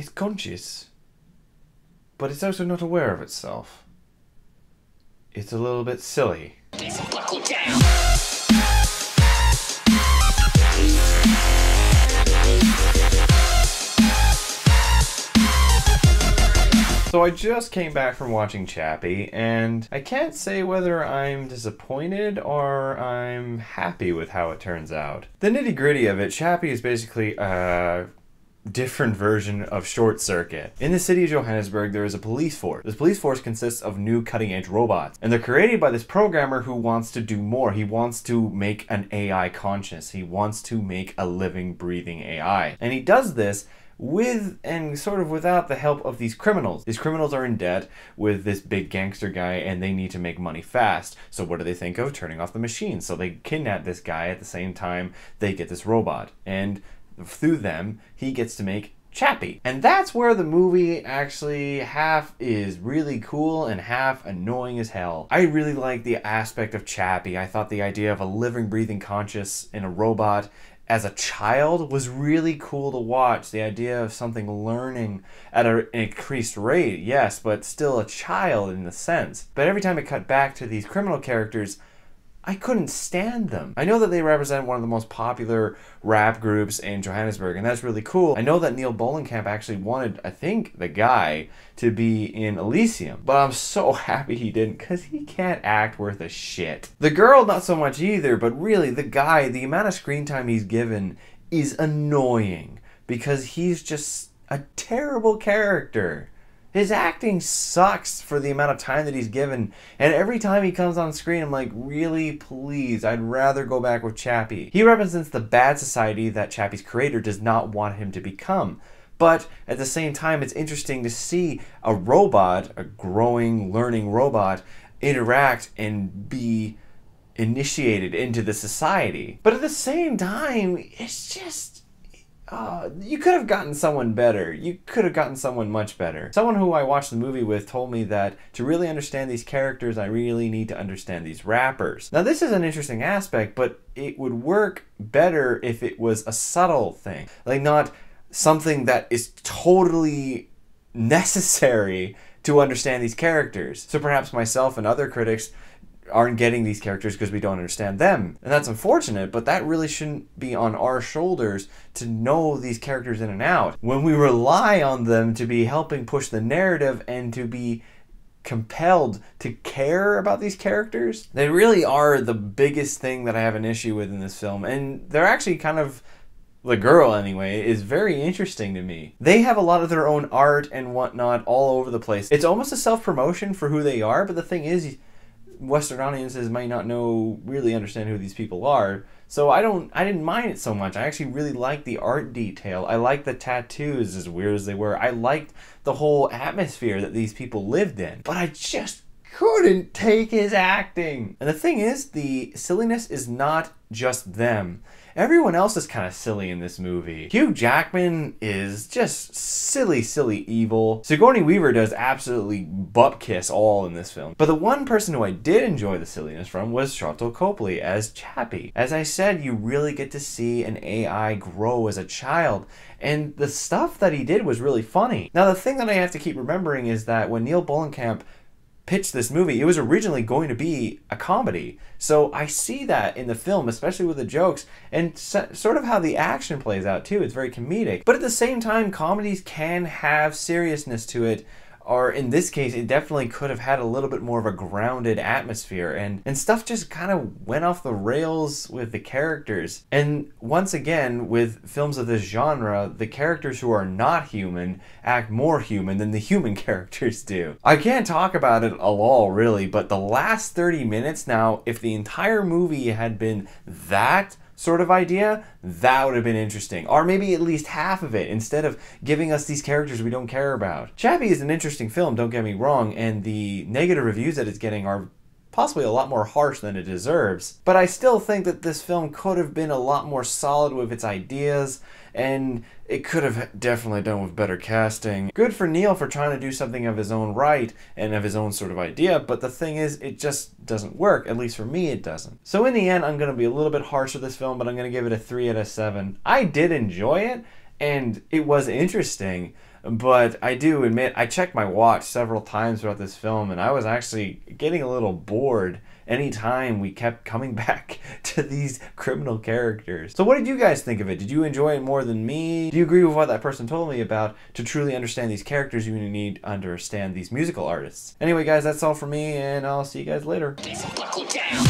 It's conscious, but it's also not aware of itself. It's a little bit silly. Buckle down. So I just came back from watching Chappie, and I can't say whether I'm disappointed or I'm happy with how it turns out. The nitty-gritty of it, Chappie is basically a different version of Short Circuit. In the city of Johannesburg, there is a police force. This police force consists of new cutting-edge robots, and they're created by this programmer who wants to do more. He wants to make an AI conscious. He wants to make a living, breathing AI. And he does this with and sort of without the help of these criminals. These criminals are in debt with this big gangster guy, and they need to make money fast. So what do they think of? Turning off the machine. So they kidnap this guy at the same time they get this robot. And through them, he gets to make Chappie. And that's where the movie actually half is really cool and half annoying as hell. I really like the aspect of Chappie. I thought the idea of a living, breathing conscious in a robot as a child was really cool to watch. The idea of something learning at an increased rate, yes, but still a child in the sense. But every time it cut back to these criminal characters, I couldn't stand them. I know that they represent one of the most popular rap groups in Johannesburg, and that's really cool. I know that Neill Blomkamp actually wanted, I think, the guy to be in Elysium, but I'm so happy he didn't, because he can't act worth a shit. The girl, not so much either, but really, the guy, the amount of screen time he's given is annoying, because he's just a terrible character. His acting sucks for the amount of time that he's given, and every time he comes on screen, I'm like, really, please, I'd rather go back with Chappie. He represents the bad society that Chappie's creator does not want him to become. But at the same time, it's interesting to see a robot, a growing, learning robot, interact and be initiated into the society. But at the same time, it's just... you could have gotten someone better. You could have gotten someone much better. Someone who I watched the movie with told me that to really understand these characters, I really need to understand these rappers. Now, this is an interesting aspect, but it would work better if it was a subtle thing. Like, not something that is totally necessary to understand these characters. So perhaps myself and other critics aren't getting these characters because we don't understand them. And that's unfortunate, but that really shouldn't be on our shoulders to know these characters in and out. When we rely on them to be helping push the narrative and to be compelled to care about these characters, they really are the biggest thing that I have an issue with in this film. And they're actually kind of... the girl, anyway, is very interesting to me. They have a lot of their own art and whatnot all over the place. It's almost a self-promotion for who they are, but the thing is, Western audiences might not really understand who these people are. So I didn't mind it so much. I actually really liked the art detail. I liked the tattoos, as weird as they were. I liked the whole atmosphere that these people lived in. But I just couldn't take his acting. And the thing is, the silliness is not just them. Everyone else is kind of silly in this movie. Hugh Jackman is just silly, silly evil. Sigourney Weaver does absolutely butt kiss all in this film. But the one person who I did enjoy the silliness from was Shartlo Copley as Chappie. As I said, you really get to see an AI grow as a child. And the stuff that he did was really funny. Now, the thing that I have to keep remembering is that when Neill Blomkamp pitched this movie, it was originally going to be a comedy. So I see that in the film, especially with the jokes, and sort of how the action plays out too. It's very comedic. But at the same time, comedies can have seriousness to it, or in this case, it definitely could have had a little bit more of a grounded atmosphere, and stuff just kind of went off the rails with the characters. And once again, with films of this genre, the characters who are not human act more human than the human characters do. I can't talk about it at all, really, but the last 30 minutes now, if the entire movie had been that sort of idea, that would have been interesting. Or maybe at least half of it, instead of giving us these characters we don't care about. Chappie is an interesting film, don't get me wrong, and the negative reviews that it's getting are possibly a lot more harsh than it deserves. But I still think that this film could have been a lot more solid with its ideas, and it could have definitely done with better casting. Good for Neill for trying to do something of his own right and of his own sort of idea, but the thing is, it just doesn't work. At least for me, it doesn't. So in the end, I'm going to be a little bit harsh with this film, but I'm going to give it a 3 out of 7. I did enjoy it, and it was interesting, But I do admit, I checked my watch several times throughout this film, and I was actually getting a little bored anytime we kept coming back to these criminal characters. So what did you guys think of it? Did you enjoy it more than me? Do you agree with what that person told me about to truly understand these characters, you need to understand these musical artists? Anyway, guys, that's all for me, and I'll see you guys later. Buckle down.